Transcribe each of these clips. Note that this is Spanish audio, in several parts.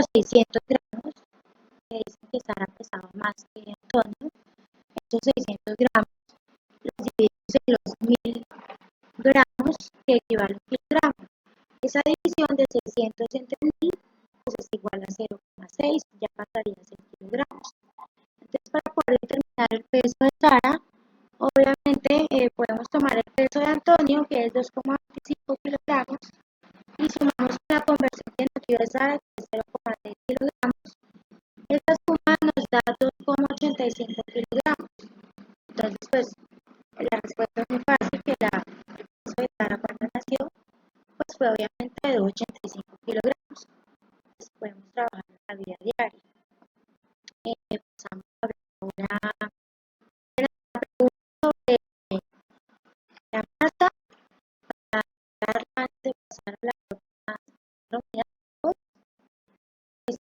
los 600 gramos, que dicen que Sara pesaba más que Antonio, estos 600 gramos los dividimos en los 1000 gramos, que equivale a un kilogramo. Esa división de 600 entre 1000 pues es igual a 0,6, ya pasaría a ser kilogramos. Entonces, para poder determinar el peso de Sara, obviamente podemos tomar el peso de Antonio, que es 2,25 kilogramos, y sumamos la conversión que nos dio Sara, que es 0,6 kilogramos. Esta suma nos da 2,85 kilogramos. Entonces, pues, la respuesta es muy fácil, que el peso de Sara cuando nació, pues fue obviamente de 2,85 kilogramos. Entonces, podemos trabajar en la vida diaria. Pasamos a ver ahora la pregunta sobre la masa, para darla antes de pasar a la unidad 2, es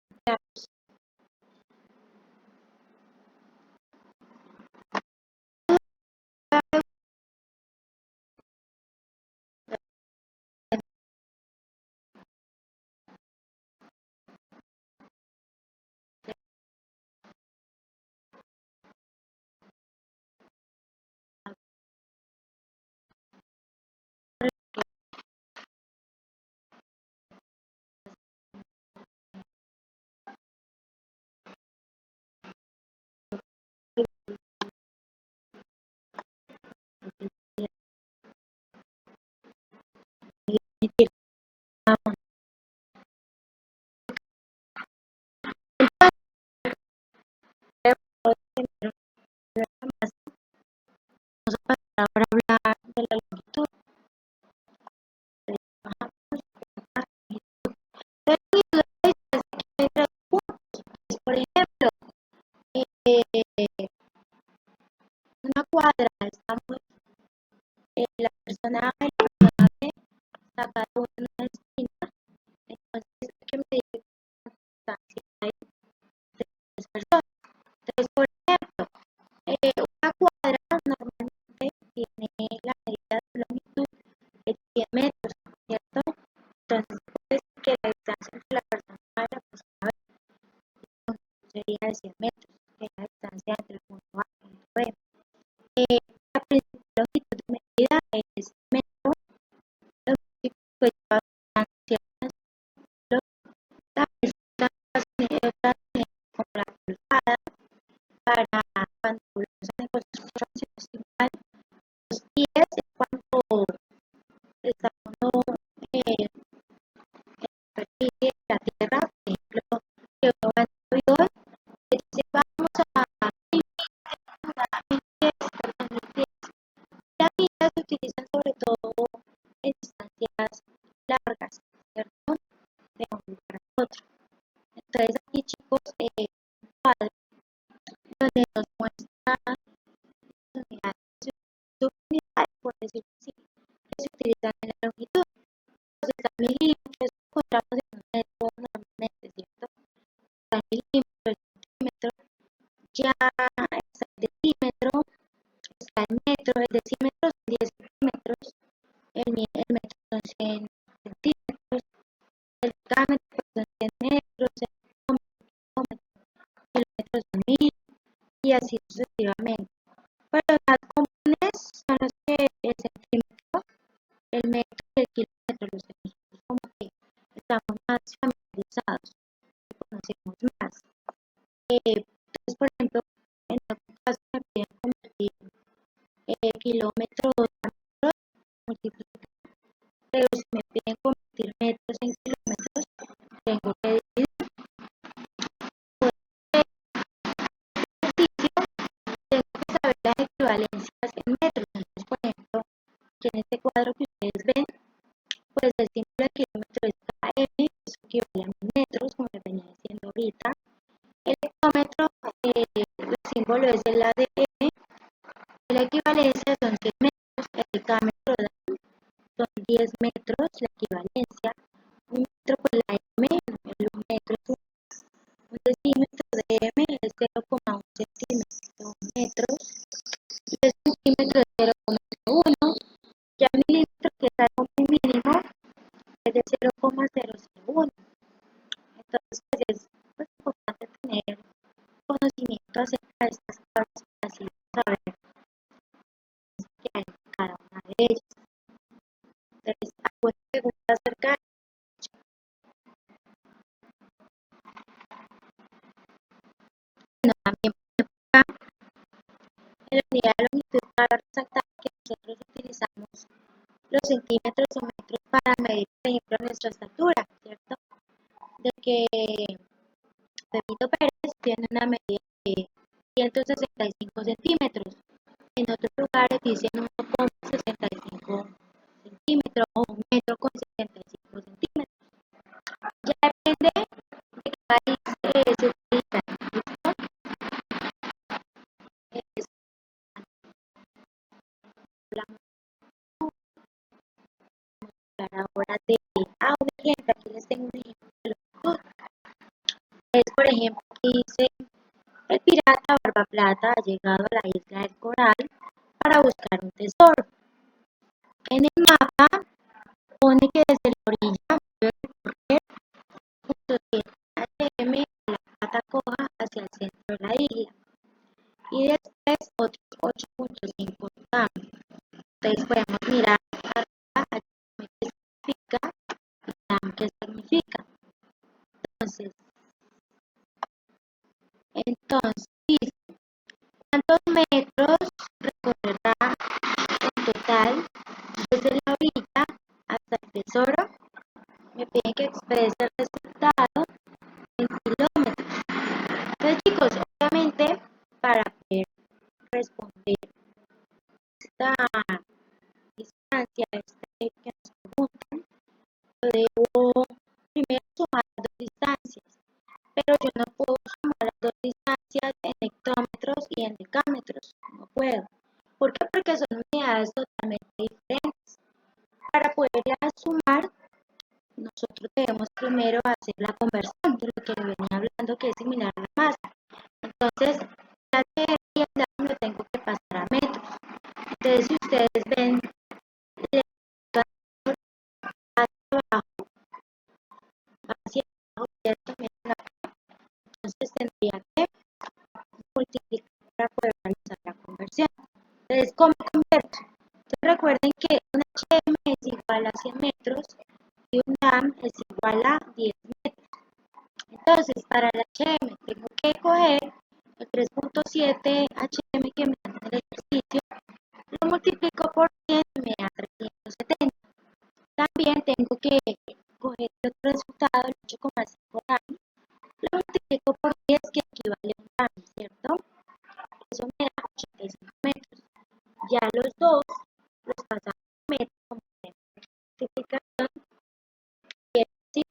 vamos a pasar ahora a hablar de la longitud. Por ejemplo, una cuadra, estamos, la persona A y la persona B sacaron una esquina, entonces hay que medir la distancia hay de 3 personas. Entonces, por ejemplo, una cuadra normalmente tiene la medida de longitud de 100 metros, ¿cierto? Entonces, puede decir que la distancia entre la persona A y la persona B sería de 100 metros, que es la distancia entre el punto A y el punto B. La principal longitud de medida es metro, lo que pues lleva distancias, también otras como la pulgada, para cuando lo usan en construcción, si no estoy mal, los pies es cuando está uno en la superficie de la tierra, por ejemplo, que uno va en un avión, dice vamos a 1000 pies, perdón, 1000 pies. Las millas se utilizan sobre todo en distancias largas, ¿cierto? De un lugar a otro. Entonces aquí, chicos, un cuadro donde nos muestra unidades, subunidades, por decirlo así, que se utilizan en la longitud. Entonces, a milímetros encontramos en un metro normalmente, ¿cierto? A milímetros, el centímetro, ya está el decímetro, está el metro, el decímetro son 10 centímetros, el metro son 100 centímetros, el decámetro son 100 metros, el kilómetro son 1000 y así sucesivamente. Pero los más comunes son los que el centímetro, el metro y el kilómetro, los que nosotros como que estamos más familiarizados, conocemos más. Entonces, por ejemplo, en otro caso me piden convertir kilómetros a metros, multiplicar, pero si me piden convertir metros en kilómetros, tengo que dividir. Por este ejercicio, tengo que saber las equivalencias en metros. Entonces, por ejemplo, que en este cuadro que ustedes ven, pues el símbolo de kilómetro es km, eso equivale a 1000 metros, como les venía diciendo ahorita. El hectómetro, el símbolo es el ADN, la equivalencia son 100 metros, el decámetro son 10 metros, la equivalencia, un metro por la M, un metro es un decímetro de M es 0,1 centímetros metros, y el centímetro es 0,01, ya el milímetro, que es algo muy mínimo, es de 0,001. Entonces, pues es bueno, también acá, en la unidad de longitud para resaltar que nosotros utilizamos los centímetros o metros para medir, por ejemplo, nuestra estatura, ¿cierto? De que Pepito Pérez tiene una medida de 165 centímetros. En otros lugares dicen 1,65 centímetros o 1,65 centímetros. Ya depende de qué país se utiliza. Es la ahora de un ejemplo, aquí les tengo un ejemplo de longitud. Es, por ejemplo, aquí dice, el pirata Barba Plata ha llegado a la isla del Coral para buscar un tesoro. En el mapa pone que desde la orilla debe recorrer punto 7 m a la pata coja hacia el centro de la isla y después otros 8,5 km. Entonces podemos mirar arriba qué significa y qué significa. Entonces, dice, ¿cuántos metros recorrerá en total desde la orilla hasta el tesoro? Me piden que exprese el resultado en kilómetros. Entonces, chicos, obviamente, para poder responder esta distancia, que nos preguntan, yo debo primero sumar dos distancias, pero yo no puedo sumar las dos distancias en hectómetros y en decámetros, no puedo. ¿Por qué? Porque son unidades totalmente diferentes. Para poderlas sumar, nosotros debemos primero hacer la conversión de lo que le venía hablando, que es similar a la masa. Entonces, ya que el dato lo tengo que pasar a metros. Entonces, si ustedes ven hacia abajo, hacia abajo, ¿cierto? Entonces tendría que multiplicar para poder realizar la conversión. Entonces, ¿cómo convierto? Entonces, recuerden que un HM es igual a 100 metros y un DAM es igual a 10 metros. Entonces, para el HM tengo que coger el 3,7 HM que me dan en el ejercicio, lo multiplico por 100 y me da 370. También tengo que coger el otro resultado, el 8,5 DAM, lo multiplico por 10 que equivale a un DAM, ¿cierto? Eso me da 85 metros. Ya los dos los pasamos a metros como multiplicación, quiere decir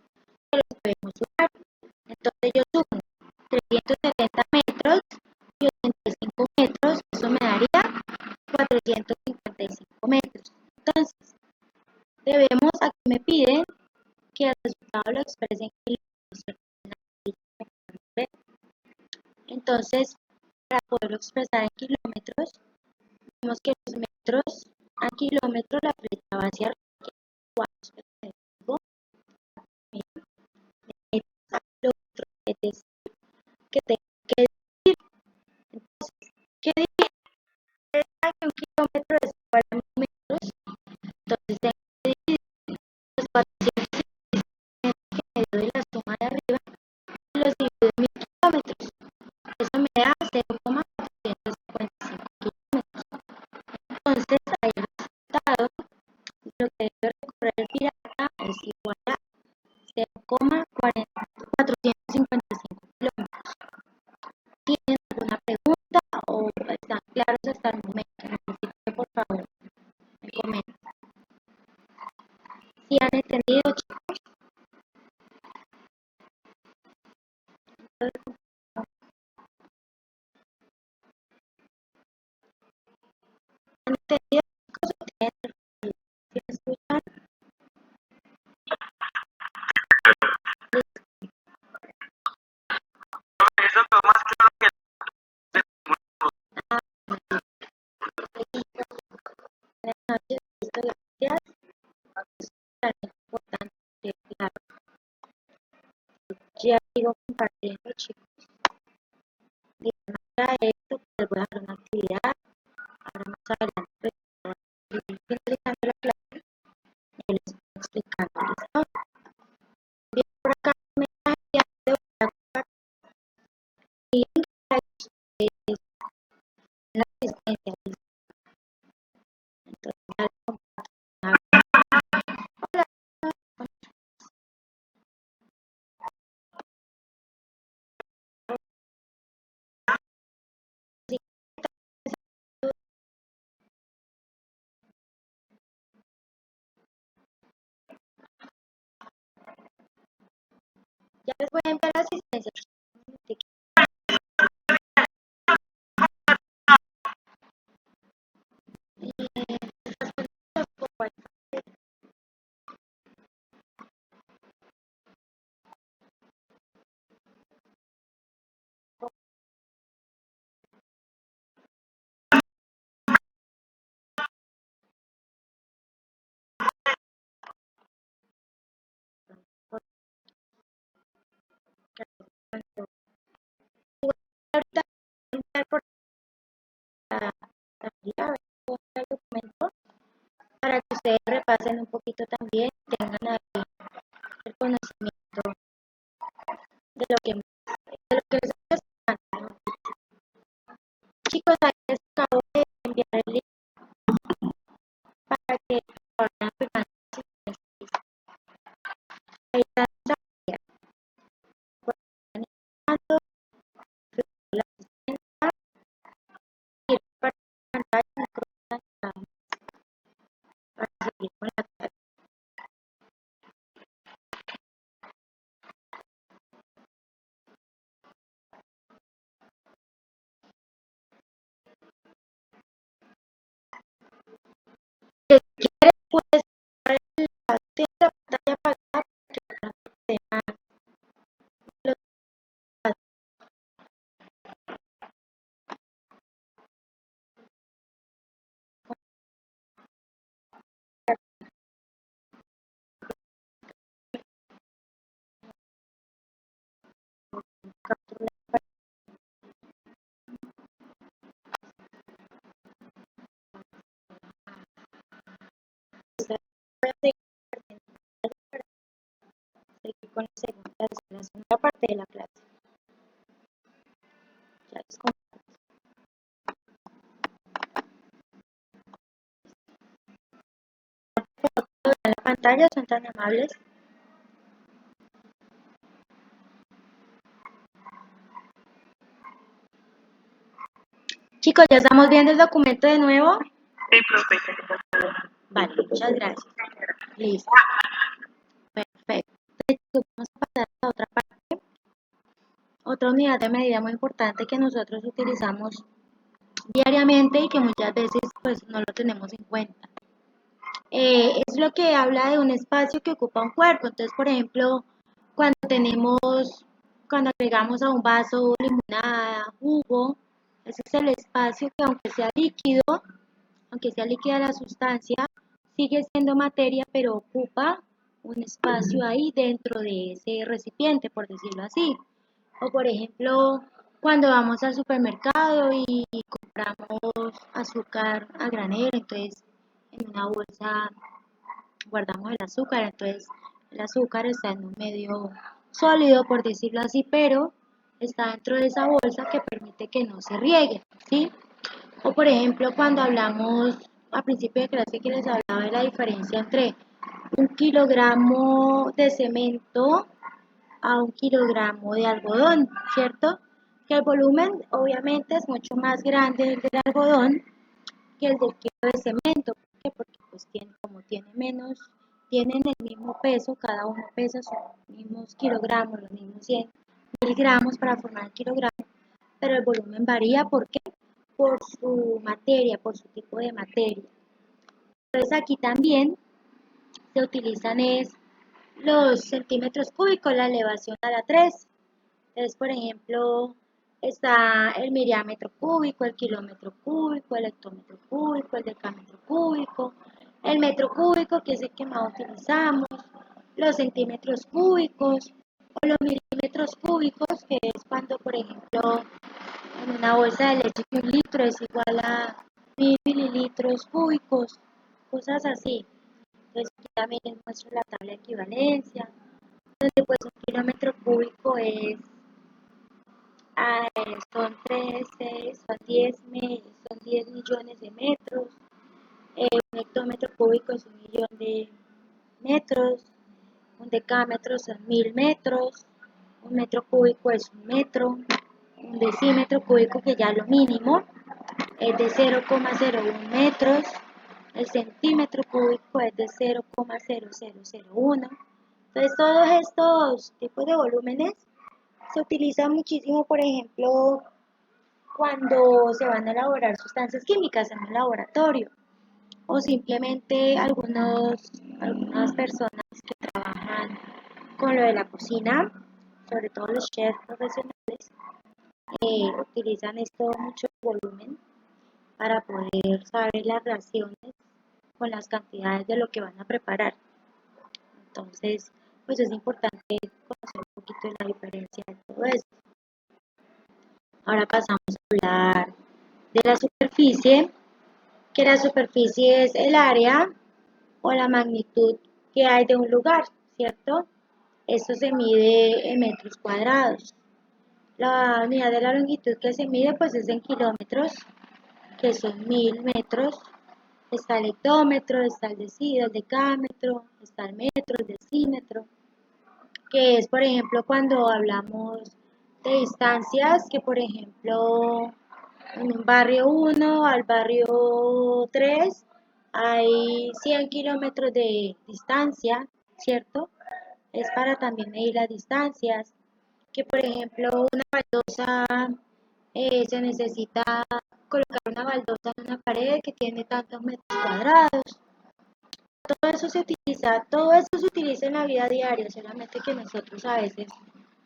que los podemos sumar. Entonces yo sumo 370 metros y 85 metros, eso me daría 455 metros. Entonces, debemos, aquí me piden que el resultado lo exprese en kilómetros. Entonces, para poderlo expresar en kilómetros, vemos que los metros a kilómetros la flecha va hacia arriba, lo otro es decir, que tengo que dividir. Entonces, ¿qué dividir? Que un kilómetro es igual a 1.000 metros, entonces tengo que dividir los 400 que me dio de la suma de arriba y los divido en 1.000 kilómetros. Eso me da 0,455 kilómetros. Entonces, ahí el resultado, lo que debe recorrer el pirata es igual a 0,455 kilómetros. ¿Tienen alguna pregunta o están claros hasta el momento? Necesito que por favor me comenten. ¿Sí han entendido, chicos? ¿Han entendido, chicos? ¿O tienen si me escuchan? Eso es lo más claro que buenas noches, listo, gracias. Es tan importante, claro. Ya sigo compartiendo, chicos. De manera esto, les voy a dar una actividad. Ahora más adelante, pues, finalizando la clase, ya les voy a explicar. ¿Listo? Bien, por acá me está enviando la Ya les voy a enviar la asistencia. Ahorita voy a enviar por la el documento para que ustedes repasen un poquito también, tengan ahí el conocimiento de lo que les estoy explicando. Chicos, ahí les acabo de enviar el link para que puedan firmar. Ahí está nuestra guía. Pueden ir firmando, la asistencia y para pantalla para seguir con la clase. Si quieres, puedes poner la pantalla apagada porque no te deja los capturas para usar. Voy a seguir con la segunda parte de la clase. Ya les comparto. En la pantalla son tan amables. Chicos, ¿ya estamos viendo el documento de nuevo? Sí, profe. Vale, muchas gracias. Listo. Perfecto. Entonces, vamos a pasar a otra parte. Otra unidad de medida muy importante que nosotros utilizamos diariamente y que muchas veces pues no lo tenemos en cuenta. Es lo que habla de un espacio que ocupa un cuerpo. Entonces, por ejemplo, cuando agregamos a un vaso limonada, jugo, ese es el espacio que aunque sea líquida la sustancia, sigue siendo materia, pero ocupa un espacio ahí dentro de ese recipiente, por decirlo así. O por ejemplo, cuando vamos al supermercado y compramos azúcar a granel, entonces en una bolsa guardamos el azúcar, entonces el azúcar está en un medio sólido, por decirlo así, pero está dentro de esa bolsa que permite que no se riegue, ¿sí? O por ejemplo, cuando hablamos a principio de clase que les hablaba de la diferencia entre 1 kilogramo de cemento a 1 kilogramo de algodón, ¿cierto? Que el volumen obviamente es mucho más grande el del algodón que el del kilo de cemento. ¿Por qué? Porque pues como tienen el mismo peso, cada uno pesa sus mismos kilogramos, los mismos 100 miligramos para formar el kilogramo, pero el volumen varía. ¿Por qué? Por su materia, por su tipo de materia. Entonces aquí también se utilizan los centímetros cúbicos, la elevación a la 3. Entonces, por ejemplo, está el miriámetro cúbico, el kilómetro cúbico, el hectómetro cúbico, el decámetro cúbico, el metro cúbico, que es el que más utilizamos, los centímetros cúbicos o los milímetros cúbicos, que es cuando, por ejemplo, en una bolsa de leche que 1 litro es igual a 1000 mililitros cúbicos, cosas así. Entonces, aquí también les muestro la tabla de equivalencia, donde pues un kilómetro cúbico son 10 millones de metros, un hectómetro cúbico es 1 millón de metros, un decámetro son 1000 metros, un metro cúbico es 1 metro, un decímetro cúbico, que ya lo mínimo es de 0,01 metros, el centímetro cúbico es de 0,0001. Entonces, todos estos tipos de volúmenes se utilizan muchísimo, por ejemplo, cuando se van a elaborar sustancias químicas en un laboratorio o simplemente algunas personas que trabajan con lo de la cocina, sobre todo los chefs profesionales, utilizan esto mucho volumen para poder saber las relaciones con las cantidades de lo que van a preparar. Entonces, pues es importante conocer un poquito de la diferencia de todo esto. Ahora pasamos a hablar de la superficie, que la superficie es el área o la magnitud que hay de un lugar, ¿cierto? Esto se mide en metros cuadrados. La unidad de la longitud que se mide pues es en kilómetros, que son 1000 metros. Está el hectómetro, está el decámetro, está el metro, el decímetro, que es por ejemplo cuando hablamos de distancias, que por ejemplo en un barrio 1 al barrio 3 hay 100 kilómetros de distancia, ¿cierto? Es para también medir las distancias, que por ejemplo una baldosa se necesita colocar una baldosa en una pared que tiene tantos metros cuadrados. Todo eso se utiliza en la vida diaria, solamente que nosotros a veces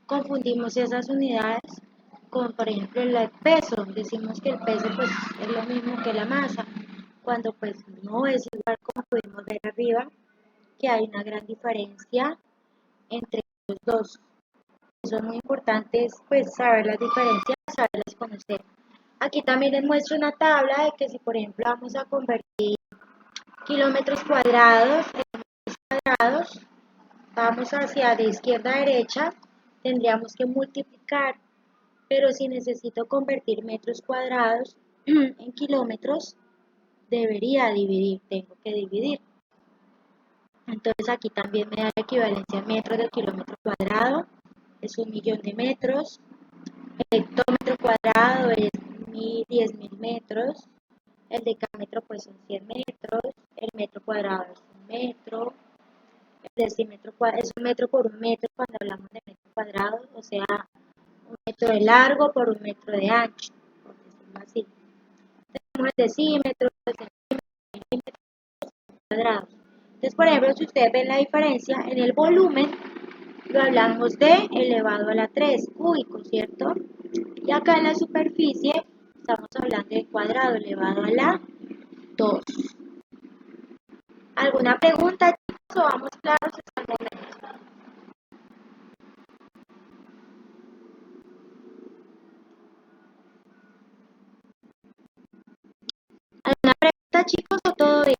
confundimos esas unidades con, por ejemplo, el peso. Decimos que el peso pues es lo mismo que la masa, cuando pues no es igual, como pudimos ver arriba, que hay una gran diferencia entre los dos. Son muy importantes pues saber las diferencias, saberlas conocer. Aquí también les muestro una tabla de que si por ejemplo vamos a convertir kilómetros cuadrados en cuadrados, vamos hacia de izquierda a derecha, tendríamos que multiplicar, pero si necesito convertir metros cuadrados en kilómetros, debería dividir, tengo que dividir. Entonces aquí también me da la equivalencia en metros de kilómetro cuadrado, es 1.000.000 de metros. El hectómetro cuadrado es 10.000 metros. El decámetro pues son 100 metros. El metro cuadrado es un metro. El decímetro es un metro por un metro cuando hablamos de metro cuadrado, o sea, un metro de largo por un metro de ancho, por decirlo así. Tenemos el decímetro, el centímetro cuadrados. Entonces, por ejemplo, si ustedes ven la diferencia en el volumen, lo hablamos de elevado a la 3 cúbico, ¿cierto? Y acá en la superficie estamos hablando de cuadrado elevado a la 2. ¿Alguna pregunta, chicos, o vamos claros hasta el momento? ¿Alguna pregunta, chicos, o todo bien?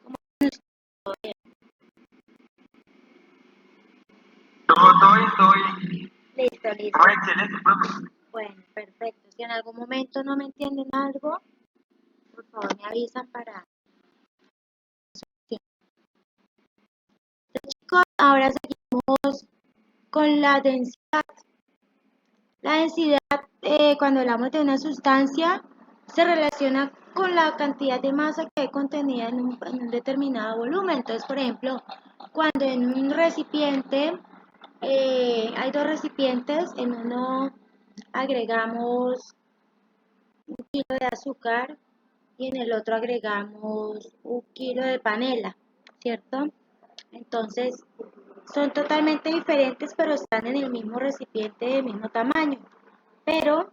¿Cómo van ustedes? ¿Todo bien? Todo. Listo, listo. Oh, excelente, profe. Bueno, perfecto. Si en algún momento no me entienden algo, por favor me avisan para... Chicos, ahora seguimos con la densidad. La densidad, cuando hablamos de una sustancia, se relaciona con la cantidad de masa que hay contenida en un determinado volumen. Entonces, por ejemplo, cuando en un recipiente hay dos recipientes, en uno agregamos 1 kilo de azúcar y en el otro agregamos 1 kilo de panela, ¿cierto? Entonces, son totalmente diferentes, pero están en el mismo recipiente del mismo tamaño, pero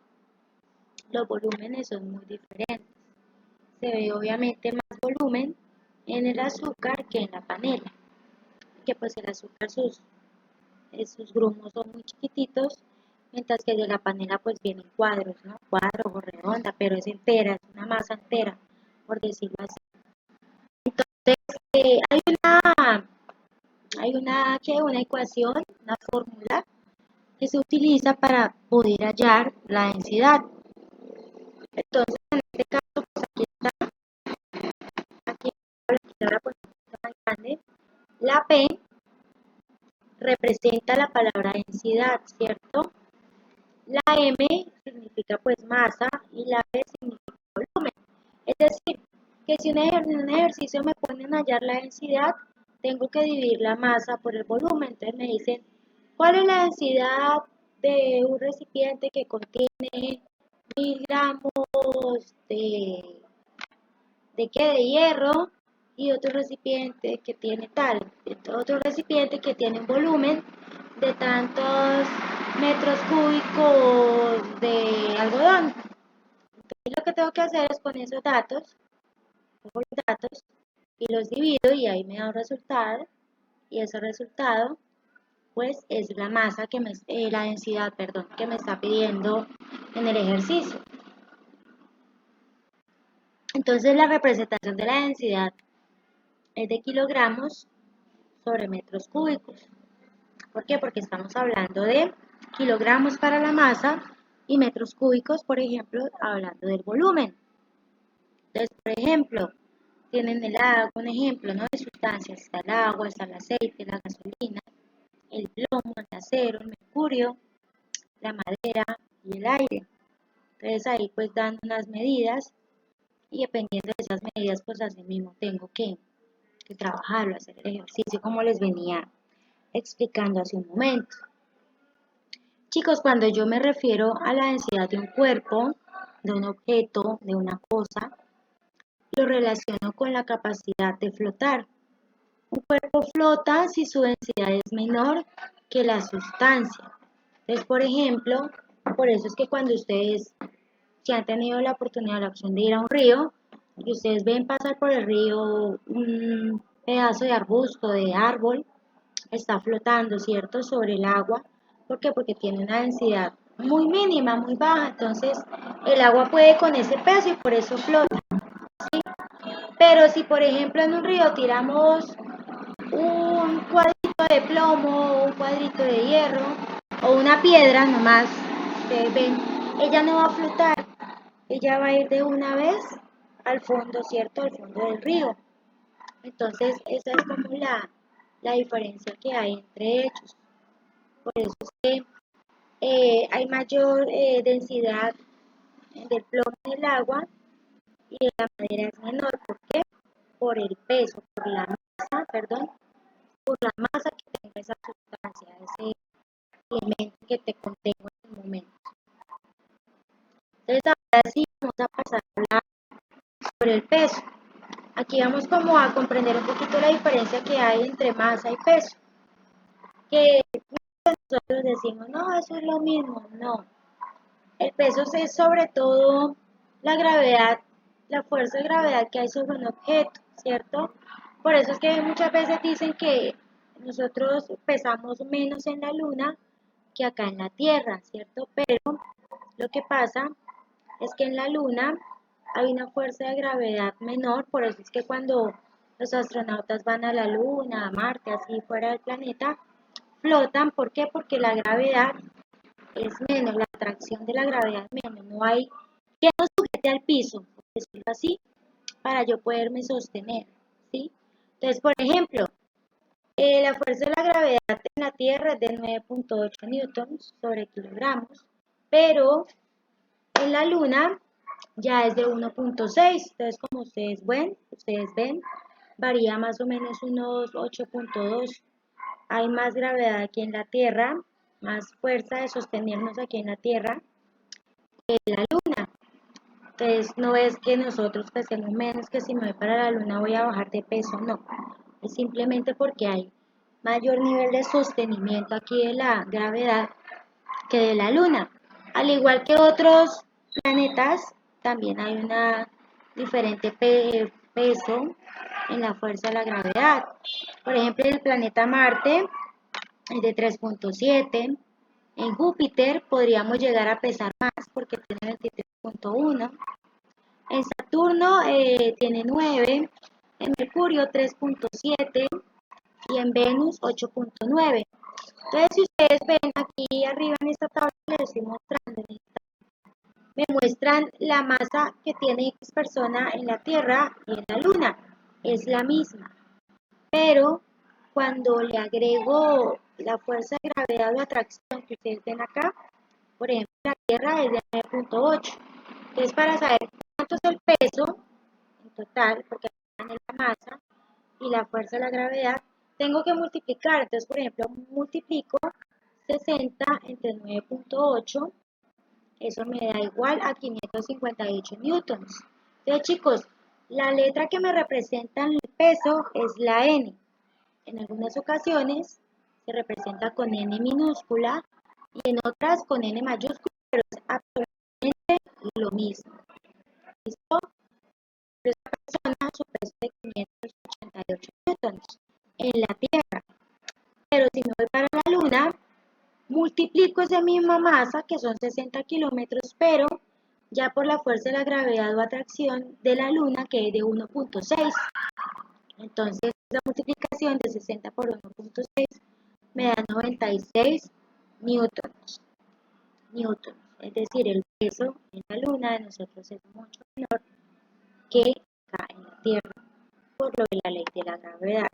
los volúmenes son muy diferentes. Se ve obviamente más volumen en el azúcar que en la panela, que pues el azúcar sus grumos son muy chiquititos, mientras que el de la panela pues viene en cuadros, ¿no? Cuadros o redonda, pero es entera, es una masa entera, por decirlo así. Entonces, hay una ecuación, una fórmula que se utiliza para poder hallar la densidad. Entonces, en este caso, pues aquí ahora pues más grande, la P representa la palabra densidad, ¿cierto? La M significa pues masa y la P significa volumen. Es decir, que si en un ejercicio me ponen a hallar la densidad, tengo que dividir la masa por el volumen. Entonces me dicen, ¿cuál es la densidad de un recipiente que contiene 1000 gramos de hierro y otro recipiente que tiene otro recipiente que tiene un volumen de tantos metros cúbicos de algodón? Y lo que tengo que hacer es con esos datos, cojo los datos y los divido y ahí me da un resultado, y ese resultado pues es la masa la densidad, perdón, que me está pidiendo en el ejercicio. Entonces la representación de la densidad es de kilogramos sobre metros cúbicos. ¿Por qué? Porque estamos hablando de kilogramos para la masa y metros cúbicos, por ejemplo, hablando del volumen. Entonces, por ejemplo, tienen el agua, un ejemplo, ¿no?, de sustancias. Está el agua, está el aceite, la gasolina, el plomo, el acero, el mercurio, la madera y el aire. Entonces ahí pues dan unas medidas y dependiendo de esas medidas pues así mismo tengo que trabajarlo, hacer el ejercicio como les venía explicando hace un momento. Chicos, cuando yo me refiero a la densidad de un cuerpo, de un objeto, de una cosa, lo relaciono con la capacidad de flotar. Un cuerpo flota si su densidad es menor que la sustancia. Entonces, por ejemplo, por eso es que cuando ustedes, si han tenido la oportunidad, la opción de ir a un río, y ustedes ven pasar por el río un pedazo de arbusto, de árbol, está flotando, ¿cierto?, sobre el agua. ¿Por qué? Porque tiene una densidad muy mínima, muy baja. Entonces, el agua puede con ese peso y por eso flota. Pero si, por ejemplo, en un río tiramos un cuadrito de plomo, un cuadrito de hierro o una piedra nomás, ustedes ven, ella no va a flotar, ella va a ir de una vez al fondo, ¿cierto?, al fondo del río. Entonces, esa es como la diferencia que hay entre ellos. Por eso es que hay mayor densidad del plomo en el agua y de la madera es menor. ¿Por qué? Por el peso, por la masa, perdón, por la masa que tenga esa sustancia, ese elemento que te contengo en el momento. Entonces ahora sí vamos a pasar a hablar sobre el peso. Aquí vamos como a comprender un poquito la diferencia que hay entre masa y peso. Que nosotros decimos, no, eso es lo mismo. No, el peso es sobre todo la gravedad, la fuerza de gravedad que hay sobre un objeto, ¿cierto? Por eso es que muchas veces dicen que nosotros pesamos menos en la luna que acá en la Tierra, ¿cierto? Pero lo que pasa es que en la luna hay una fuerza de gravedad menor, por eso es que cuando los astronautas van a la luna, a Marte, así fuera del planeta, flotan. ¿Por qué? Porque la gravedad es menos, la atracción de la gravedad es menos, no hay que nos sujete al piso, por decirlo así, para yo poderme sostener, ¿sí? Entonces, por ejemplo, la fuerza de la gravedad en la Tierra es de 9.8 newtons sobre kilogramos, pero en la Luna ya es de 1.6, entonces como ustedes ven, varía más o menos unos 8.2. Hay más gravedad aquí en la Tierra, más fuerza de sostenernos aquí en la Tierra que en la Luna. Entonces no es que nosotros pesemos menos, que si me voy para la Luna voy a bajar de peso, no. Es simplemente porque hay mayor nivel de sostenimiento aquí de la gravedad que de la Luna. Al igual que otros planetas, también hay una diferente peso en la fuerza de la gravedad. Por ejemplo, el planeta Marte es de 3.7. En Júpiter podríamos llegar a pesar más porque tiene 23.1. En Saturno tiene 9. En Mercurio 3.7 y en Venus 8.9. Entonces, si ustedes ven aquí arriba en esta tabla que les estoy mostrando, me muestran la masa que tiene X persona en la Tierra y en la Luna. Es la misma. Pero cuando le agrego la fuerza de gravedad o atracción que ustedes ven acá, por ejemplo, la Tierra es de 9.8. Entonces, para saber cuánto es el peso en total, porque acá en la masa y la fuerza de la gravedad, tengo que multiplicar. Entonces, por ejemplo, multiplico 60 entre 9.8, eso me da igual a 558 newtons. Entonces, chicos, la letra que me representa el peso es la N. En algunas ocasiones se representa con N minúscula y en otras con N mayúscula, pero es absolutamente lo mismo. ¿Listo? Esta persona, su peso es de 588 newtons en la Tierra. Pero si me voy para la Luna, multiplico esa misma masa, que son 60 kilómetros, pero ya por la fuerza de la gravedad o atracción de la Luna, que es de 1.6. Entonces, la multiplicación de 60 por 1.6 me da 96 newtons. Es decir, el peso en la Luna de nosotros es mucho menor que acá en la Tierra, por lo de la ley de la gravedad.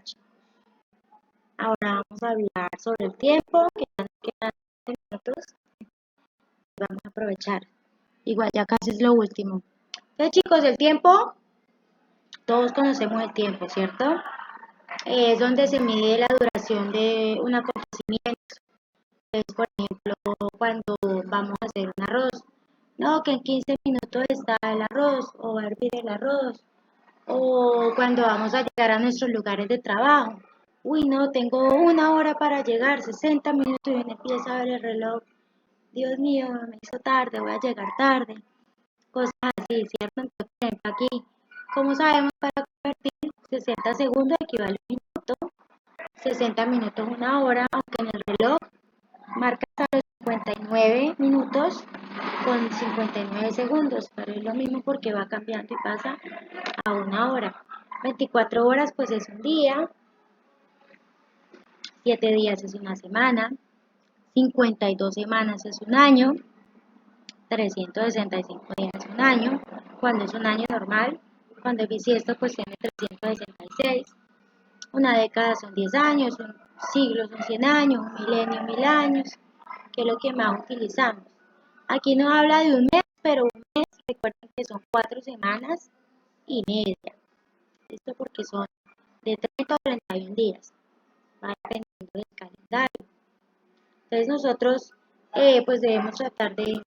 Ahora vamos a hablar sobre el tiempo, que ya nos quedan 20 minutos. Vamos a aprovechar. Igual ya casi es lo último. Entonces, chicos, el tiempo, todos conocemos el tiempo, ¿cierto? Es donde se mide la duración de un acontecimiento. Entonces, por ejemplo, cuando vamos a hacer un arroz, no, que en 15 minutos está el arroz o va a hervir el arroz, o cuando vamos a llegar a nuestros lugares de trabajo. Uy, no, tengo una hora para llegar, 60 minutos y uno empieza a ver el reloj. Dios mío, me hizo tarde, voy a llegar tarde. Cosas así, ¿cierto? Entonces, por ejemplo, aquí, ¿cómo sabemos para convertir 60 segundos equivale a un minuto? 60 minutos, una hora, aunque en el reloj marca hasta los 59 minutos con 59 segundos, pero es lo mismo porque va cambiando y pasa a una hora. 24 horas pues es un día, 7 días es una semana, 52 semanas es un año, 365 días es un año, cuando es un año normal, cuando es bisiesto pues tiene 366, una década son 10 años, un siglo son 100 años, un milenio 1000 años, que es lo que más utilizamos. Aquí no habla de un mes, pero un mes, recuerden que son 4 semanas y media. Esto porque son de 30 a 31 días, va dependiendo del calendario. Entonces nosotros pues debemos tratar de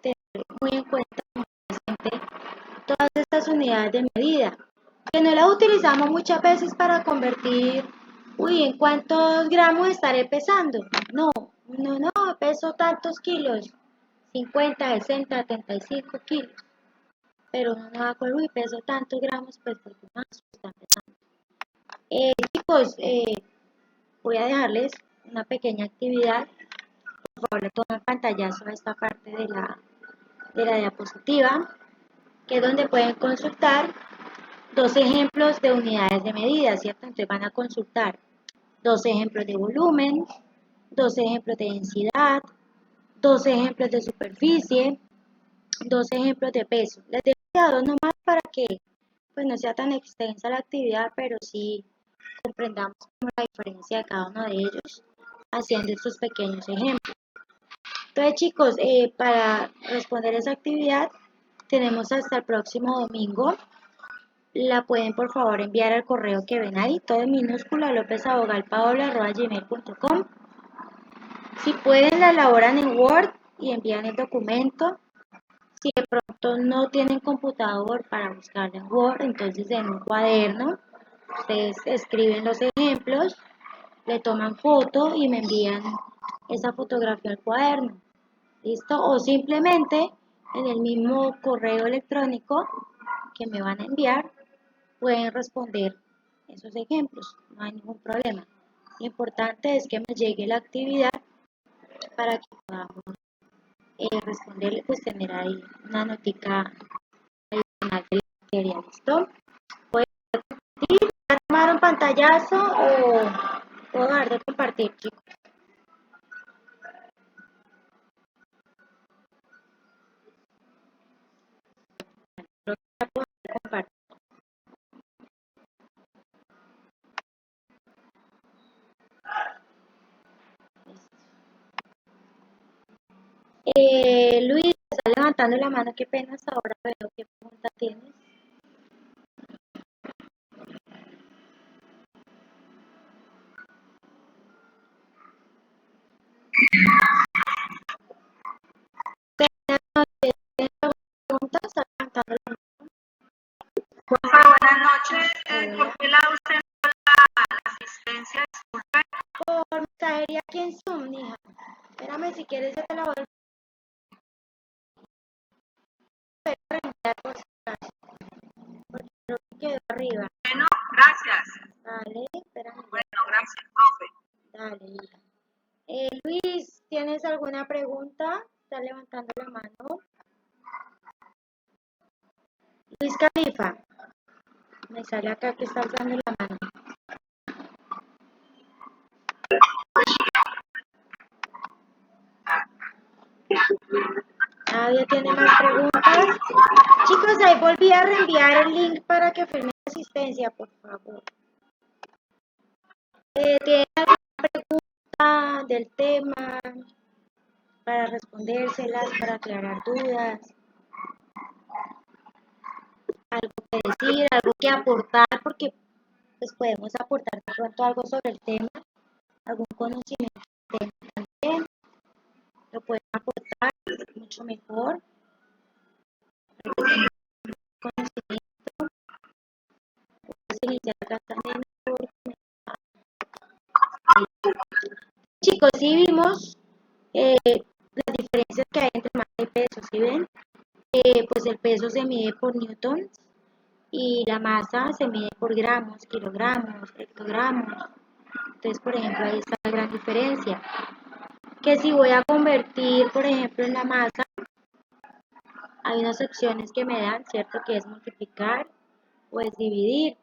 tener muy en cuenta muy presente todas estas unidades de medida, que no las utilizamos muchas veces para convertir, uy, ¿en cuántos gramos estaré pesando? No, no, peso tantos kilos, 50, 60, 75 kilos, pero uno no va a acordar, uy, peso tantos gramos, pues porque más están pesando. Chicos, voy a dejarles una pequeña actividad. Por favor, le toman pantallazo a esta parte de la diapositiva, que es donde pueden consultar dos ejemplos de unidades de medida, ¿cierto? Entonces van a consultar dos ejemplos de volumen, dos ejemplos de densidad, dos ejemplos de superficie, dos ejemplos de peso. Les dejo dos nomás para que pues, no sea tan extensa la actividad, pero sí comprendamos como la diferencia de cada uno de ellos haciendo estos pequeños ejemplos. Entonces, chicos, para responder esa actividad tenemos hasta el próximo domingo. La pueden por favor enviar al correo que ven ahí, todo en minúscula, lopezabogalpaola@gmail.com. Si pueden, la elaboran en Word y envían el documento. Si de pronto no tienen computador para buscarla en Word, entonces en un cuaderno, ustedes escriben los ejemplos, le toman foto y me envían esa fotografía al cuaderno. ¿Listo? O simplemente en el mismo correo electrónico que me van a enviar, pueden responder esos ejemplos, no hay ningún problema. Lo importante es que me llegue la actividad para que podamos responderle, pues tener ahí una notica adicional del material. ¿Listo? ¿Pueden compartir? ¿Ya tomaron pantallazo o puedo dejar de compartir, chicos? Creo que ya puedo dejar de compartir. Luis, está levantando la mano, qué pena hasta ahora, pero qué pregunta tienes. Buenas noches. ¿Tienes alguna pregunta? Está levantando la Profe, buenas noches. ¿Por qué la usted la asistencia? Disculpe. mano por mensajería aquí en Zoom, hija. Espérame, si quieres yo te la voy a reenviar por si acaso, porque creo que quedó arriba. Bueno, gracias. Dale, espérame. Bueno, gracias, profe. Dale, hija. Luis, ¿tienes alguna pregunta? Está levantando la mano. Luis Califa. Me sale acá que está alzando la mano. Nadie tiene más preguntas. Chicos, ahí volví a reenviar el link para que firmen asistencia, por favor. ¿Tienen alguna pregunta del tema para respondérselas, para aclarar dudas? Algo que decir, algo que aportar, porque pues podemos aportar de pronto algo sobre el tema, algún conocimiento del tema también, lo pueden aportar mucho mejor. Conocimiento, puedes iniciar acá también. Chicos, sí vimos las diferencias que hay entre masa y peso, ¿sí ven? Pues el peso se mide por newtons y la masa se mide por gramos, kilogramos, hectogramos. Entonces, por ejemplo, ahí está la gran diferencia. Que si voy a convertir, por ejemplo, en la masa, hay unas opciones que me dan, ¿cierto? Que es multiplicar o es dividir.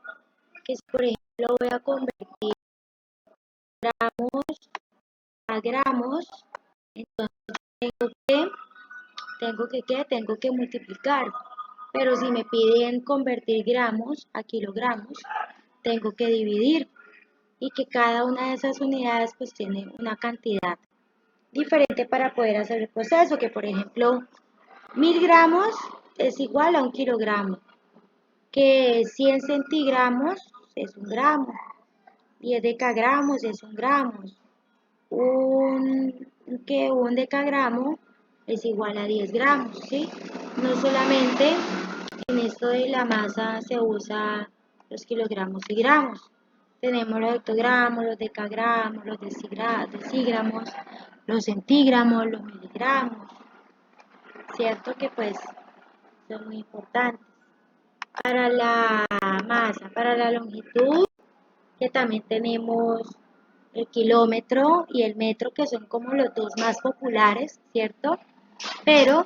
Que si, por ejemplo, voy a convertir gramos a gramos, entonces tengo que multiplicar. Pero si me piden convertir gramos a kilogramos, tengo que dividir. Y que cada una de esas unidades pues tiene una cantidad diferente para poder hacer el proceso, que por ejemplo 1000 gramos es igual a un kilogramo, que 100 centigramos es un gramo, 10 decagramos es un gramo, un decagramo es igual a 10 gramos, ¿sí? No solamente en esto de la masa se usa los kilogramos y gramos. Tenemos los hectogramos, los decagramos, los decígramos, los centigramos, los miligramos. Cierto que pues son muy importantes. Para la masa, para la longitud, que también tenemos el kilómetro y el metro, que son como los dos más populares, ¿cierto? Pero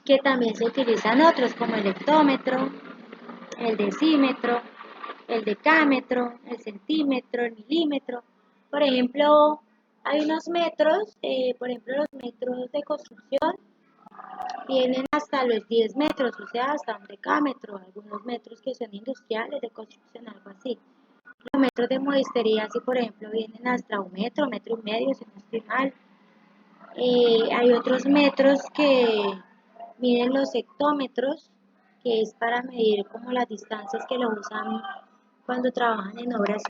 que también se utilizan otros como el hectómetro, el decímetro, el decámetro, el centímetro, el milímetro. Por ejemplo, hay unos metros, por ejemplo, los metros de construcción tienen hasta los 10 metros, o sea, hasta un decámetro, algunos metros que son industriales de construcción, algo así. Los metros de mueblería, si por ejemplo vienen hasta un metro, metro y medio, si no estoy mal. Hay otros metros que miden los hectómetros, que es para medir como las distancias que lo usan cuando trabajan en obras